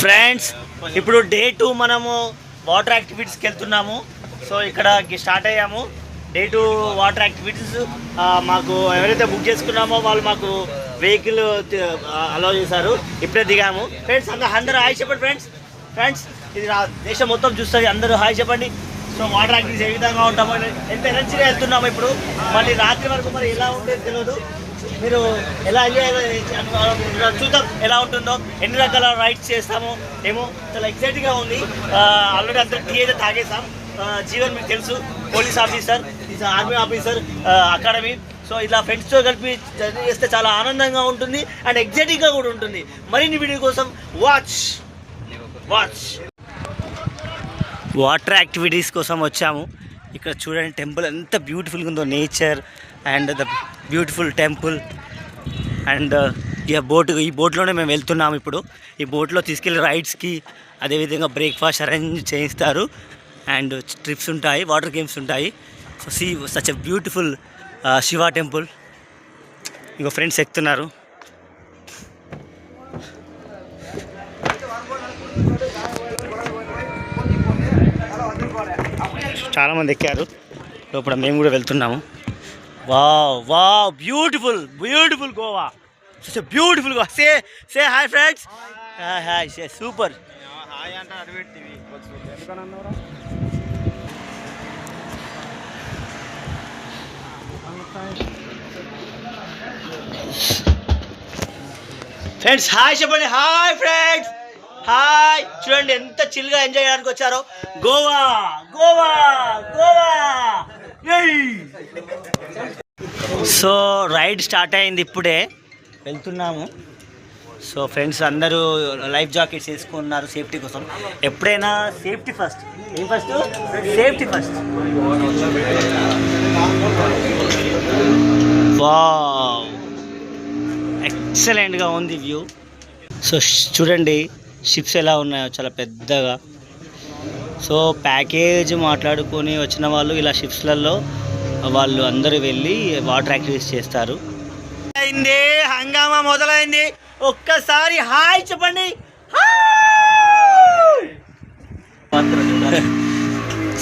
Friends ఇప్పుడు day 2 మనము water యాక్టివిటీస్కి వెళ్తున్నాము. సో ఇక్కడ స్టార్ట్ అయ్యాము. డే 2 వాటర్ యాక్టివిటీస్ మాకు ఎవరైతే బుక్ చేసుకున్నామో వాళ్ళు మాకు వెహికల్ అలౌ చేశారు. ఇప్పుడే దిగాము. ఫ్రెండ్స్ అందరూ హాయ్ చెప్పండి. ఫ్రెండ్స్ ఇది దేశం మొత్తం చూస్తుంది, అందరూ హాయ్ చెప్పండి. సో వాటర్ యాక్టివిటీస్ ఏ విధంగా ఉంటామో, ఎంత ఎనర్జీగా వెళ్తున్నాము. ఇప్పుడు మళ్ళీ రాత్రి వరకు మరి ఎలా ఉండేది తెలియదు. మీరు ఎలా ఎంజాయ్ చూద్దాం ఎలా ఉంటుందో, ఎన్ని రకాల రైడ్స్ చేస్తామో ఏమో. చాలా ఎక్సైటింగ్గా ఉంది. ఆల్రెడీ అందరూ టీ అయితే తాగేసాం. జీవన్ మీకు తెలుసు, police officer, army officer academy. So ఇలా ఫ్రెండ్స్తో కలిపి జర్నీ చేస్తే చాలా ఆనందంగా ఉంటుంది అండ్ ఎక్సైటింగ్గా కూడా ఉంటుంది. మరిన్ని వీడియో కోసం వాచ్ వాటర్ యాక్టివిటీస్ కోసం వచ్చాము. ఇక్కడ చూడండి టెంపుల్ ఎంత బ్యూటిఫుల్గా ఉందో, nature and the beautiful temple. And ఈ బోట్లోనే మేము వెళ్తున్నాము. ఇప్పుడు ఈ బోట్లో తీసుకెళ్ళి రైడ్స్కి, అదేవిధంగా బ్రేక్ఫాస్ట్ అరేంజ్ చేయిస్తారు అండ్ ట్రిప్స్ ఉంటాయి, వాటర్ గేమ్స్ ఉంటాయి. So see such a beautiful Shiva temple. ఇంకో ఫ్రెండ్స్ ఎక్కుతున్నారు. చాలామంది ఎక్కారు. లోపల మేము కూడా వెళ్తున్నాము. Wow beautiful Goa. Such a beautiful Goa. Say hi friends. Hi say super. Friends hi చెప్పండి. Hi friends, hi. చూడండి ఎంత చిల్గా ఎంజాయ్ చేయడానికి వచ్చారో. గోవా. సో రైడ్ స్టార్ట్ అయింది, ఇప్పుడే వెళ్తున్నాము. సో ఫ్రెండ్స్ అందరూ లైఫ్ జాకెట్స్ వేసుకున్నారు సేఫ్టీ కోసం. ఎప్పుడైనా సేఫ్టీ ఫస్ట్. ఏం ఫస్ట్? Safety first. వావ్, ఎక్సలెంట్గా ఉంది వ్యూ. సో చూడండి షిప్స్ ఎలా ఉన్నాయో, చాలా పెద్దగా. సో ప్యాకేజ్ మాట్లాడుకొని వచ్చిన వాళ్ళు ఇలా షిప్స్లలో వాళ్ళు అందరూ వెళ్ళి వాటర్ యాక్టివిటీస్ చేస్తారు. అయింది, హంగామా మొదలైంది. ఒక్కసారి హాయ్ చెప్పండి.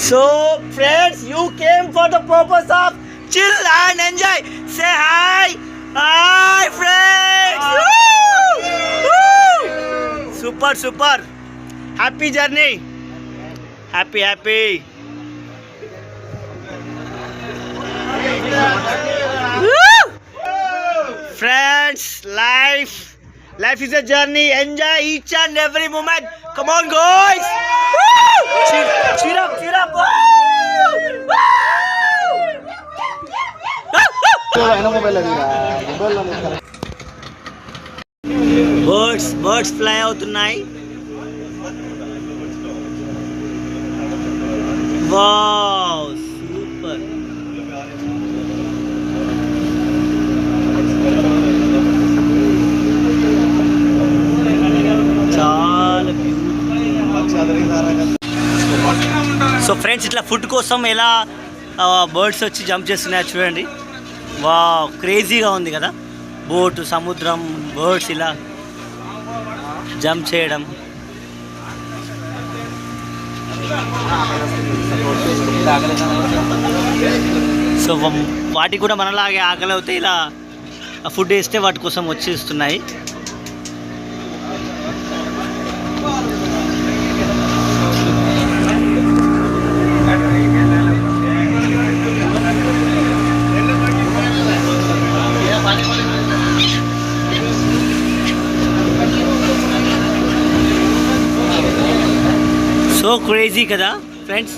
So friends, you came for the purpose of chill and enjoy. Say hi. Hi friends. Super. Happy journey. Happy. Friends, life is a journey. Enjoy each and every moment. Come on guys. Cheer up. Birds fly అవుతున్నాయి. Wow super. చాలా so friends, ఇట్లా food కోసం ఎలా birds వచ్చి jump చేస్తున్నాయి చూడండి. Wow, క్రేజీగా ఉంది కదా. బోటు, సముద్రం, బర్డ్స్ ఇలా జంప్ చేయడం. సో వాటికి కూడా మనలాగే ఆకలి అవుతే ఇలా ఫుడ్ వేస్తే వాటి కోసం వచ్చేస్తున్నాయి. సో క్రేజీ కదా ఫ్రెండ్స్.